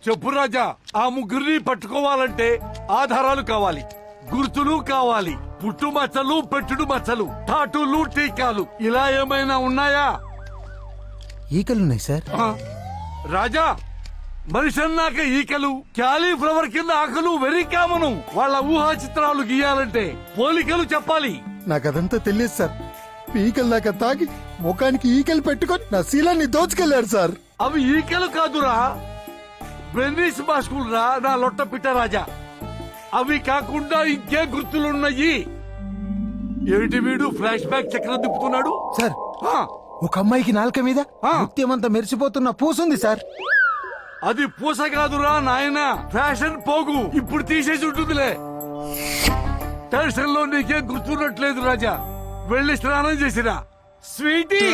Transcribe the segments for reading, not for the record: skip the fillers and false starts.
చెప్పు రాజా. ఆ ముగ్గురిని పట్టుకోవాలంటే ఆధారాలు కావాలి, గుర్తులు కావాలి, పుట్టు మచ్చలు, పెట్టుడు మచ్చలు, టాటూలు, టీకాలు ఇలా ఏమైనా ఉన్నాయా? ఈకలున్నాయి సార్. రాజా, మనిషి అన్నాక ఈకలు, క్యాలీఫ్లవర్ కింద ఆకలు వెరీ కామను. వాళ్ళ ఊహా చిత్రాలు గీయాలంటే పోలికలు చెప్పాలి. నాకదంతా తెలియదు సార్. ఈకలు దాకా తాగి ముఖానికి ఈకలు పెట్టుకొని నా శీలాన్ని దోచుకెళ్లారు సార్. అవి ఈకలు కాదురా, బెన్నీస్ మాస్కులు రా నా లొట్ట పిట్ట రాజా. అవి కాకుండా ఇంకే గుర్తులున్నాయి. ఏమిటి వీడు ఫ్లాష్ బ్యాక్ చక్రం తిప్పుతున్నాడు? సార్, ఆ, ఒక అమ్మాయికి నాలుక మీద ఆ. ముత్యమంతా మెరిసిపోతున్న పూసుంది సార్. అది పూస కాదురా నాయనా, ఫ్యాషన్ పోగు. ఇప్పుడు తీసేసి ఉంటుందిలే. టెన్షన్ లో నీకేం గుర్తున్నట్లేదు రాజా. వెళ్ళి స్నానం చేసిరా స్వీటీ.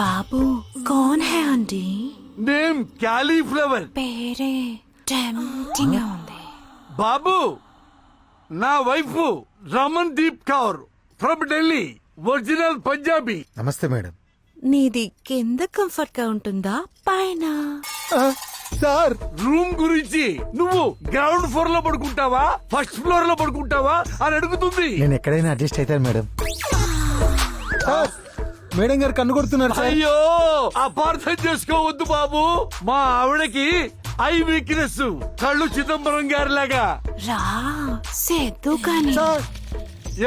బాబు కౌన్ హై ఆంటీ? Name cauliflower. పేరే టెంప్టింగ్ గా ఉంది. బాబు, నా wife Raman Deep Kaur from Delhi, original Punjabi. నమస్తే మేడం. నీది కింద కంఫర్ట్ గా ఉంటుందా పైన? ఆ, సార్, రూమ్ గురించి నువ్వు గ్రౌండ్ ఫ్లోర్ లో పడుకుంటావా, ఫస్ట్ ఫ్లోర్ లో పడుకుంటావా అని అడుగుతుంది. నేను ఎక్కడైనా అడ్జస్ట్ అవుతాను మేడం. సార్, మేడం గారు కన్ను కొడుతున్నారు సార్. అయ్యో, అపార్థం చేసుకోవద్దు బాబు. మా ఆవిడకి ఐ వీక్నెస్, కళ్ళు చిదంబరం గారి లాగా. రా సేద్దు కానీ. సార్,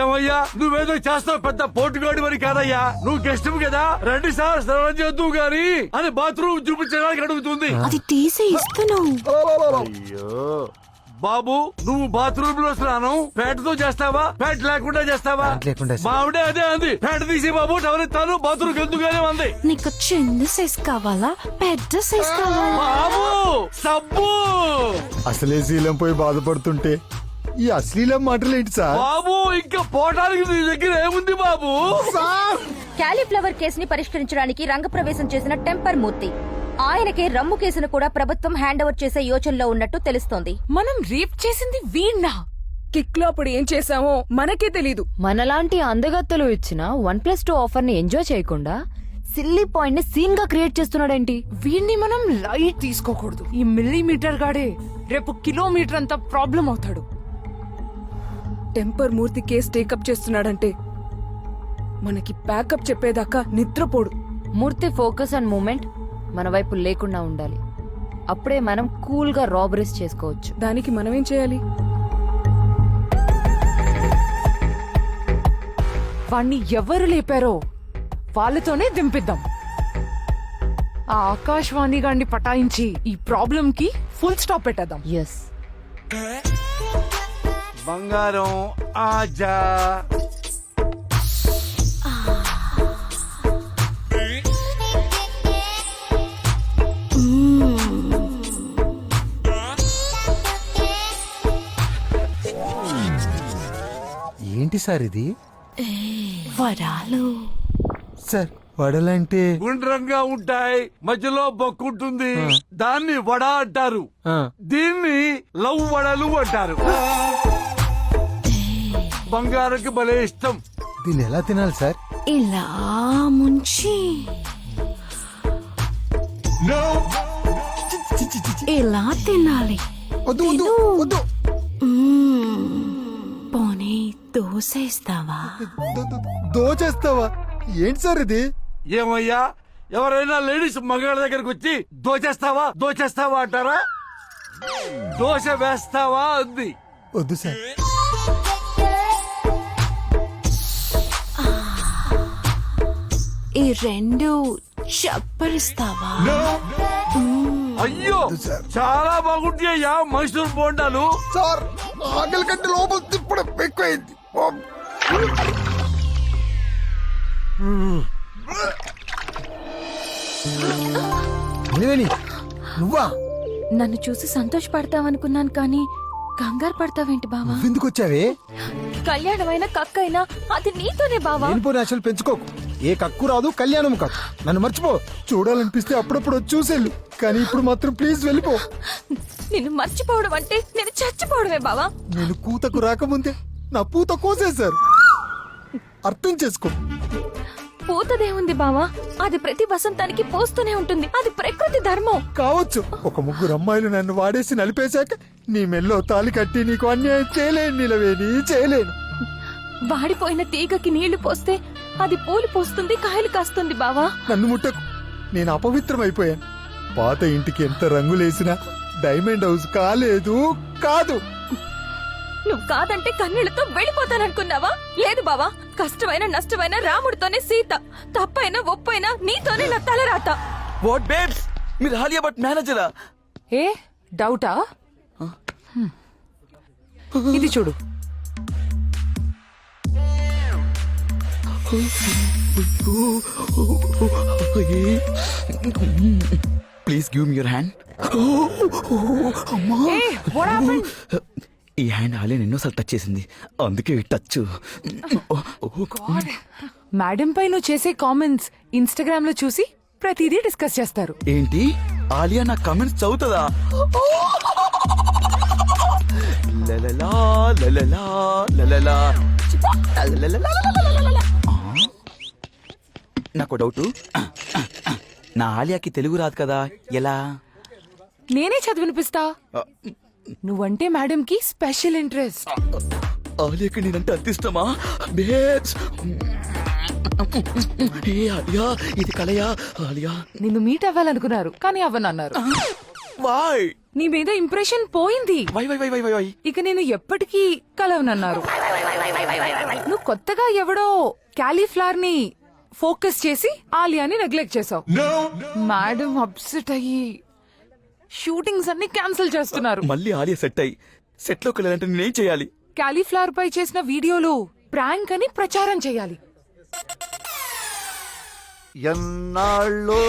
ఏమయ్యా, నువ్వేదో చేస్తావు, పెద్ద పోటుగాడి మరి కాదయ్యా. నువ్వు గెస్ట్ కదా, రండి సార్ స్నానం చేద్దు గాని అని బాత్రూమ్ చూపించడానికి అడుగుతుంది. అది తీసి ఇస్తున్నావు. అయ్యో బాబు, నువ్వు బాత్రూమ్ లో స్నానం పేటతో చేస్తావా, పేట లేకుండా చేస్తావా? ప్యాంట్ లేకుండా సార్. మా ఆవిడే అదే అంది, పేట తీసి బాబు టవరెత్తాను బాత్రూమ్ ఎందుకుగానే ఉంది. నీకు చిన్న సైజ్ కావాలా పెద్ద సైజ్ కావాలా? బాబు సబ్బు. అసలే శీలం పోయి బాధపడుతుంటే ఈ అశ్లీలం మాటలు ఏంటి సార్? బాబు, ఇంకా పోవటానికి నీ దగ్గర ఏముంది బాబు? క్యాలీఫ్లవర్ కేసుని పరిష్కరించడానికి రంగప్రవేశం చేసిన టెంపర్ మూర్తి. ఆయనకే రమ్ము కేసును కూడా ప్రభుత్వం హ్యాండ్ ఓవర్ చేసే యోచనలో ఉన్నట్టు తెలుస్తోంది. మనం రేప్ చేసింది వీణ్ణా? కిక్ లో అప్పుడు ఏం చేసామో మనకే తెలీదు. మనలాంటి అందగత్తలు ఇచ్చిన 1+2 ఆఫర్ ని ఎంజాయ్ చేయకుండా సిల్లీ పాయింట్ ని సీన్ గా క్రియేట్ చేస్తున్నాడేంటి? వీణ్ణి మనం లైట్ తీసుకోకూడదు. ఈ మిల్లీమీటర్ గాడే రేపు కిలోమీటర్ అంతా ప్రాబ్లం అవుతాడు. టెంపర్ మూర్తి కేసు టేకప్ చేస్తున్నాడంటే మనకి బ్యాకప్ చెప్పేదాకా నిద్రపోడు. మూర్తి ఫోకస్ అండ్ మూమెంట్ మన వైపు లేకుండా ఉండాలి. అప్పుడే మనం కూల్ గా రాబరీస్ చేసుకోవచ్చు. దానికి మనమేం చేయాలి? వాణ్ణి ఎవరు లేపారో వాళ్ళతోనే దింపిద్దాం. ఆ ఆకాశవాణి గాన్ని పటాయించి ఈ ప్రాబ్లం కి ఫుల్ స్టాప్ పెట్టేద్దాం. ఎస్, బంగారం ఆజా. ఏంటి సార్ ఇది? వరాలు. సార్, వడలంటే గుండ్రంగా ఉంటాయి, మధ్యలో బొక్కుంటుంది, దాన్ని వడ అంటారు. ఆ, దీన్ని లవ్ వడలు అంటారు. బంగారంకి భలే ఇష్టం. దీన్ని ఎలా తినాలి సార్? ఇలా ముంచి ఇలా తినాలి. వద్దు వద్దు వద్దు. పోనీ దోశ ఇస్తావా? దోచేస్తావా? ఏంటి సార్ ఇది? ఏమయ్యా, ఎవరైనా లేడీస్ మగాళ్ళ దగ్గరకు వచ్చి దోచేస్తావా దోచేస్తావా అంటారా? దోశ వేస్తావా అంది. వద్దు సార్. ఈ రెండు చప్పరిస్తావా? అయ్యో, చాలా బాగుంటాయ్యా మైసూర్ బోండాలు. సార్, ఆకలి కంటే లోపల తిప్పడం ఎక్కువైంది. నువ్వా? నన్ను చూసి సంతోషపడతావనుకున్నాను కానీ కంగారు పడతావేంటి బావా? ఎందుకు వచ్చావే? కళ్యాణమైన కక్కైనా అది నీతోనే బావా. లేనిపోని ఆశలు పెంచుకోకు. ఏ కక్కు రాదు, కళ్యాణం కాదు. నన్ను మర్చిపో. చూడాలనిపిస్తే అప్పుడప్పుడు చూసేళ్ళు, కానీ ఇప్పుడు మాత్రం ప్లీజ్ వెళ్ళిపో. నిన్ను మర్చిపోవడం అంటే నేను చచ్చిపోవడమే బావా. నేను కూతకు రాకముందే నా పూత కోసేశారు. అర్థం చేసుకో. పూతదేముంది బావా, అది ప్రతి వసంతానికి పోస్తూనే ఉంటుంది. అది ప్రకృతి ధర్మం. కావచ్చు. ఒక ముగ్గురు అమ్మాయిలు నన్ను వాడేసి నలిపేశాక నీ మెల్లో తాలి కట్టి నీకు అన్యాయం చేయలేను నిలవేని, చేయలేను. వాడిపోయిన తీగకి నీళ్లు పోస్తే అది పూలు పోస్తుంది, కాయలు కాస్తుంది బావా. నన్ను ముట్టకు, నేను అపవిత్రమైపోయాను. పాత ఇంటికి ఎంత రంగులేసినా డైమండ్ హౌస్ కాలేదు, కాదు. నువ్వు కాదంటే కన్నీళ్లతో వెళ్ళిపోతాననుకున్నావా? లేదు బావా, కష్టమైన నష్టమైన రాముడితోనే సీత, తప్పైనా ఒప్పైనా నీతోనే నా తలరాత. వాట్ బేబ్స్, మీరు హాలియా బట్ మేనేజరా? ఏ డౌటా? ఇది చూడు. Please give me your hand. A what happened? ఈ హ్యాండ్ హాలియా ఎన్నోసార్లు టచ్ చేసింది, అందుకే ఈ టచ్. మేడం పై నువ్వు చేసే కామెంట్స్ ఇన్స్టాగ్రామ్ లో చూసి ప్రతిదీ డిస్కస్ చేస్తారు. ఏంటి, ఆలియా నా కమెంట్స్ చదువుతుందా? లలలా, లలలా, లలలా, లలలా. నాకు డౌట్, నా ఆలియాకి తెలుగు రాదు కదా, ఎలా? నేనే చదివినిపిస్తా. నువ్వంటే మేడం కి స్పెషల్ ఇంట్రెస్ట్. ఆలియాకి నేనంటే అంత ఇష్టమా? బేబ్స్, ఏ ఆలియా, ఇది కలయా? ఆలియా నిన్ను మీట్ అవ్వాలనుకున్నారు కానీ అవ్వనన్నారు. వై నీ మీద ఇంప్రెషన్ పోయింది. Why why why why why why ఇక నేను ఎప్పటికీ కలవనన్నారు. నువ్వు కొత్తగా ఎవడో క్యాలీఫ్లవర్ ని ఫోకస్ చేసి ఆలియాని నెగ్లెక్ట్ చేసావు. మేడం అప్సెట్ అయ్యి షూటింగ్స్ అన్ని క్యాన్సిల్ చేస్తున్నారు. మళ్ళీ ఆలియా సెట్ అయ్యి సెట్ లోకి వెళ్ళాలంటే నేనేం చేయాలి? క్యాలీఫ్లవర్ పై చేసిన వీడియోలు ప్రాంక్ అని ప్రచారం చేయాలి. ఎన్నాళ్ళో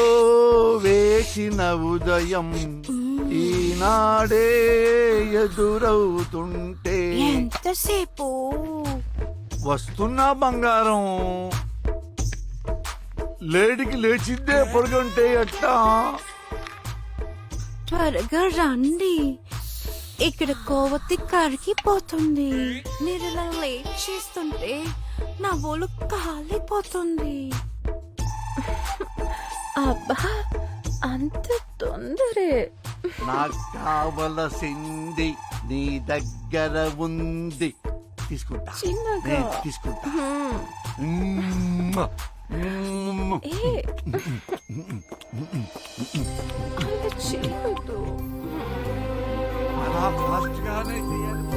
వేసిన ఉదయం ఈనాడే ఎదురవుతుంటే ఎంతసేపు వస్తున్నా బంగారం, లేడికి లేచిందే పొడుగుంటే ఎట్టా? త్వరగా రండి, ఇక్కడ కోవతి కరిగిపోతుంది. మీరు ఇలా లేట్ చేస్తుంటే నా ఒళ్ళు కాలిపోతుంది. అబ్బా, అంత తొందరే? నాకు కావలసింది నీ దగ్గర ఉంది, తీసుకుంటా. చిన్నగా. నేను తీసుకుంటా. మ్మ్. మ్మ్. ఏ, అంత చేయొద్దు. అలా ఫాస్ట్ గానే చేయాలి.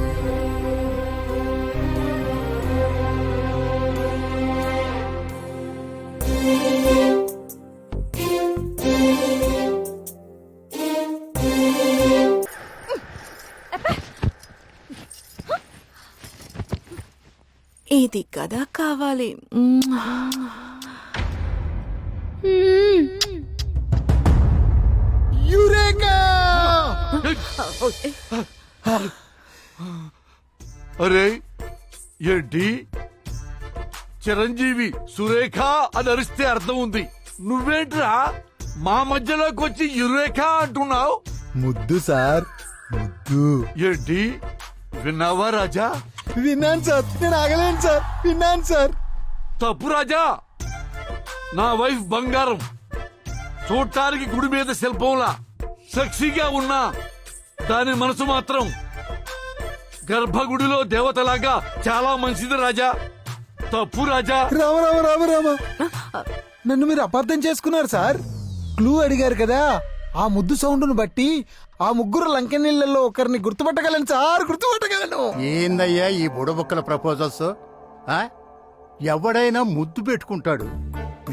ఇది కదా కావాలి. యురేకా! అరే ఏంటి, చిరంజీవి సురేఖ అని అరిస్తే అర్థం ఉంది, నువ్వేంట్రా మా మధ్యలోకి వచ్చి యురేఖ అంటున్నావు? ముద్దు సార్, ముద్దు. ఏంటి, విన్నావా రాజా? విన్నాను సార్, నేను ఆగలేను సార్, విన్నాను సార్. తప్పు రాజా, నా వైఫ్ బంగారం, చూడటానికి గుడి మీద శిల్పంలా సెక్సీగా ఉన్నా దాని మనసు మాత్రం గర్భగుడిలో దేవతలాగా చాలా మంచిది రాజా. తప్పు రాజా. రామ రామ రామ రామ, నన్ను మీరు అపార్థం చేసుకున్నారు సార్. క్లూ అడిగారు కదా, ఆ ముద్దు సౌండ్ను బట్టి ఆ ముగ్గురు లంకెనీళ్ళలో ఒకరిని గుర్తుపట్టగలను సార్, గుర్తుపట్టగలను. ఏందయ్యా ఈ బుడబుక్కల ప్రపోజల్స్? ఎవడైనా ముద్దు పెట్టుకుంటాడు,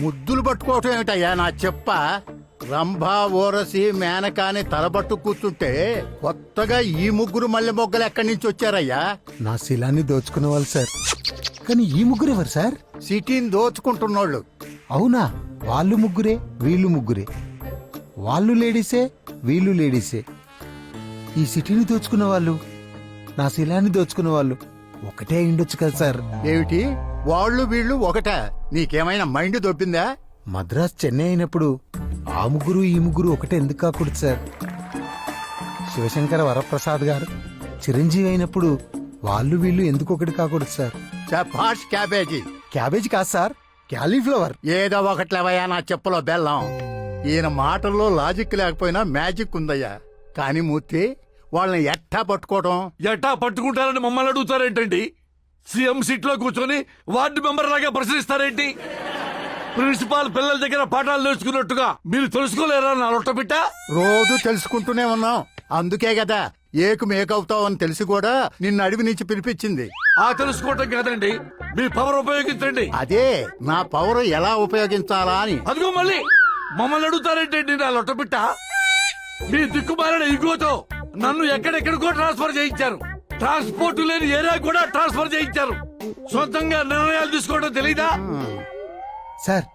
ముద్దులు పట్టుకోవటం ఏమిటయ్యా నా చెప్ప? రంభా, ఓరసి, మేనకాని తలబట్టు కూర్చుంటే కొత్తగా ఈ ముగ్గురు మల్లె మొగ్గలు ఎక్కడి నుంచి వచ్చారయ్యా? నా శిలాన్ని దోచుకునే వాళ్ళు సార్. కానీ ఈ ముగ్గురు ఎవరు సార్? సిటీని దోచుకుంటున్నోళ్ళు. అవునా, వాళ్ళు ముగ్గురే, వీళ్ళు ముగ్గురే. వాళ్ళు లేడీసే, వీళ్ళు లేడీసే. ఈ సిటీని దోచుకున్న వాళ్ళు, నా శిలాన్ని దోచుకున్న వాళ్ళు ఒకటే అయిండొచ్చు కదా సార్. ఏమిటి వాళ్ళు వీళ్ళు ఒకటే? నీకేమైనా మైండ్ దొబ్బిందా? మద్రాస్ చెన్నై అయినప్పుడు ఆ ముగ్గురు ఈ ముగ్గురు ఒకటే ఎందుకు కాకూడదు సార్? శివశంకర వరప్రసాద్ గారు చిరంజీవి అయినప్పుడు వాళ్ళు వీళ్ళు ఎందుకు ఒకటి కాకూడదు సార్? చపాష్ క్యాబేజీ. క్యాబేజీ కాదు సార్, క్యాలీఫ్లవర్. ఏదో ఒకట్లేవయ్యా నా చెప్పులో బెల్లం. ఈయన మాటల్లో లాజిక్ లేకపోయినా మ్యాజిక్ ఉందయ్యా. కానీ మూర్తి, వాళ్ళని ఎట్టా పట్టుకోవడం? ఎట్టా పట్టుకుంటారని మమ్మల్ని అడుగుతారేంటండి? సీఎం సీట్ లో కూర్చొని వార్డు మెంబర్ లాగా ప్రశ్నిస్తారేంటి? ప్రిన్సిపాల్ పిల్లల దగ్గర పాఠాలు నేర్చుకున్నట్టుగా మీరు తెలుసుకోలేరా నా లొట్టబిట్ట? రోజు తెలుసుకుంటూనే ఉన్నాం. అందుకే కదా ఏకు మేకవుతావు అని తెలిసి కూడా నిన్ను అడవి నుంచి పిలిపించింది. ఆ తెలుసుకోవటం కాదండి, మీ పవర్ ఉపయోగించండి. అదే నా పవర్ ఎలా ఉపయోగించాలా అని. అదిగో మళ్ళీ మమ్మల్ని అడుగుతారేంటండి నా లొట్టబిట్ట? మీ దిక్కుమాలిన ఇగోతో నన్ను ఎక్కడెక్కడికో ట్రాన్స్ఫర్ చేయించారు. ట్రాన్స్పోర్ట్ లేని ఏరియా కూడా ట్రాన్స్ఫర్ చేయించారు. సొంతంగా నిర్ణయాలు తీసుకోవడం తెలీదా? సార్,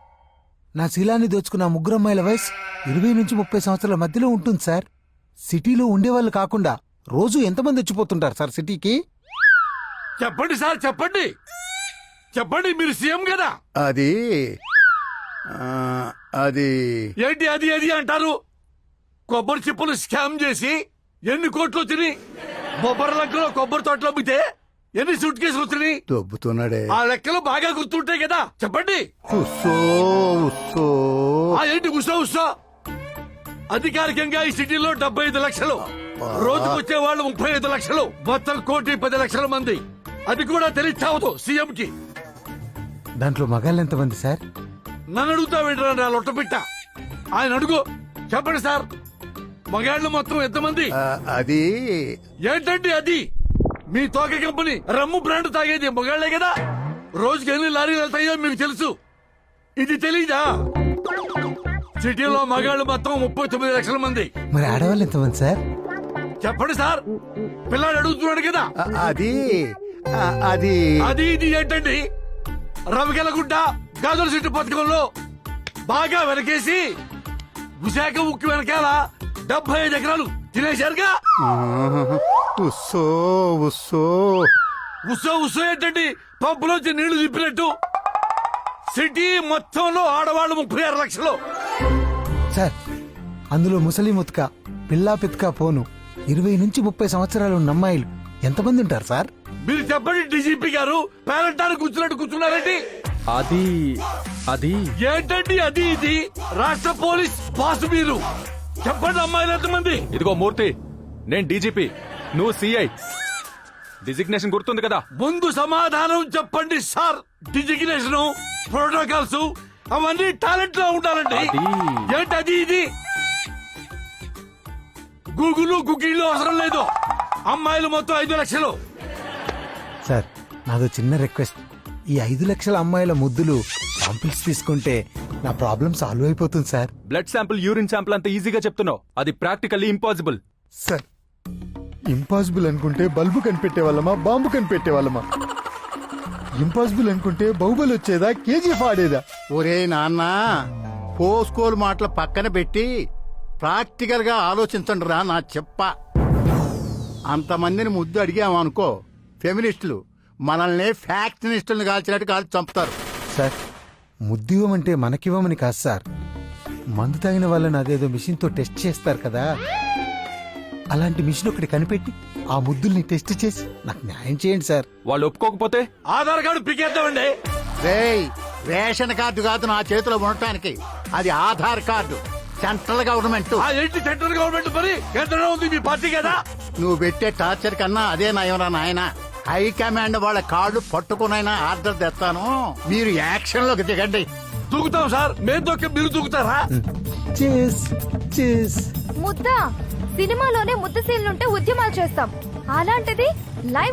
నా శీలాన్ని దోచుకున్న ఆ ముగ్గురు అమ్మాయిల వయసు 20 నుంచి 30 సంవత్సరాల మధ్యలో ఉంటుంది సార్. సిటీలో ఉండేవాళ్ళు కాకుండా రోజు ఎంతమంది వచ్చిపోతుంటారు సార్ సిటీకి? చెప్పండి సార్, చెప్పండి చెప్పండి, మీరు సీఎం కదా. అది అది ఏంటి అది అది అంటారు? కొబ్బరి చిప్పలు స్కామ్ చేసి ఎన్ని కోట్లు వచ్చినాయి? బొబ్బరి లంకలో కొబ్బరి తోటలో అమ్మితే ఎన్ని సూట్ కేసులు వచ్చినాయి? దొబ్బుతున్నాడే. ఆ లెక్కలు బాగా గుర్తుంటాయి కదా, చెప్పండి. ఉస్సో ఉస్సో. ఏంటి ఉత్సవ ఉత్సవ? అధికారికంగా ఈ సిటీలో 75 లక్షలు, రోజుకొచ్చే వాళ్ళు 35 లక్షలు, మొత్తం 1,10,00,000 మంది. అది కూడా తెలియచావదు సీఎం కి. దాంట్లో మగాళ్ళు ఎంతమంది సార్? నన్ను అడుగుతా వింటారా నా లొట్టపిట్ట? ఆయన అడుగు, చెప్పండి సార్. మగాళ్ళు మొత్తం ఎంతమంది? అది ఏంటండి అది? మీ తోక కంపెనీ రమ్ము బ్రాండ్ తాగేది మగాళ్లే కదా. రోజుకి ఎన్ని లారీలు వెళ్తాయో మీకు తెలుసు. ఇది తెలీదా? సిటీలో మగాళ్ళు మొత్తం 39 లక్షల మంది. మరి ఆడవాళ్ళు ఎంతమంది సార్? చెప్పండి సార్, పిల్లాడు అడుగుతున్నాడు కదా. అది అది అది ఇది ఏంటండి? రవికెలగుడ్డ గాజుల సిట్టు పథకంలో బాగా వెనకేసి విశాఖ ఉక్కు వెనకాల 75 ఎకరాలు తినేశారుగా. ఉస్సో ఉస్సో. ఉత్సవ ఉత్సవం ఏంటండి? పంపులోంచి నీళ్లు తిప్పినట్టు. సిటీ మొత్తంలో ఆడవాళ్ళు 36 లక్షలు. సార్, అందులో ముసలి ముత్క, పిల్లా పిత్క పోను 20 నుంచి 30 సంవత్సరాలు ఉన్న అమ్మాయిలు ఎంతమంది ఉంటారు సార్? మీరు చెప్పండి డీజీపీ గారు, పేరంటారు కూర్చున్నట్టు కూర్చున్నారండి. అది అది ఏంటండి అది ఇది? రాష్ట్ర పోలీస్ బాస్ మీరు. చెప్పండి అమ్మాయిలు ఎంతమంది? ఇదిగో మూర్తి, నేను డీజీపీ, నువ్వు సిఐ. డిజిగ్నేషన్ గుర్తుంది కదా? ముందు సమాధానం చెప్పండి సార్. డిజిగ్నేషన్, ప్రోటోకాల్స్ అవన్నీ టాలెంట్ లో ఉండాలండి. అది- ఏంటి అది ఇది? గూగుల్ గుగ్గిళ్ళు అవసరం లేదు. అమ్మాయిలు మొత్తం 5 లక్షలు. సార్, నాదో చిన్న రిక్వెస్ట్. ఈ 5 లక్షల అమ్మాయిల ముద్దులు శాంపిల్స్ తీసుకుంటే నా ప్రాబ్లం సాల్వ్ అయిపోతుంది sir. Blood sample, urine sample అంత ఈజీగా చెప్తున్నావు. అది ప్రాక్టికల్లీ ఇంపాసిబుల్. సార్, ఇంపాసిబుల్ అనుకుంటే బల్బు కనిపెట్టే వాళ్ళమా, బాంబు కనిపెట్టే వాళ్ళమా? ఇంపాసిబుల్ అనుకుంటే బాహుబలి వచ్చేదా, కేజీఎఫ్ ఆడేదా? ఒరే నాన్న, పోస్కోలు మాటలు పక్కన పెట్టి ప్రాక్టికల్ గా ఆలోచించండి రా నా చెప్ప. అంతమందిని ముద్దు అడిగామనుకో, ఫెమినిస్టులు మనల్ని ఫ్యాక్షనిస్టులను కాల్చినట్టు కాల్చి చంపుతారు. సార్, ముద్దివ్వమంటే మనకివ్వమని కాదు సార్. మందు తాగిన వాళ్ళని అదేదో మిషన్ తో టెస్ట్ చేస్తారు కదా, అలాంటి మిషన్ ఒకటి కనిపెట్టి ఆ ముద్దుల్ని టెస్ట్ చేసి నాకు న్యాయం చేయండి సార్. వాళ్ళు ఒప్పుకోకపోతే ఆధార్ కార్డు పీకేద్దామండి. రేయ్, రేషన్ కార్డు కాదు నా చేతిలో ఉండటానికి, అది ఆధార్ కార్డు. Central government. ఆ ఏంటి సెంట్రల్ గవర్నమెంట్ మరి? కేంద్రంలో ఉంది మీ పార్టీ కదా. నువ్వు పెట్టే టార్చర్ కన్నా అదే నయంరా నాయన. హైకమాండ్ వాళ్ళ కార్డు పట్టుకునైనా ఆర్డర్ తెస్తాను, మీరు యాక్షన్ లోకి దిగండి. దూకుతాం సార్. మేము దొక్కి మీరు దూకుతారా? చేస్ చేస్. ముద్ద సినిమాలోనే ముద్ద సీన్లుంటే ఉద్యమాలు చేస్తాం, అలాంటిది లైవ్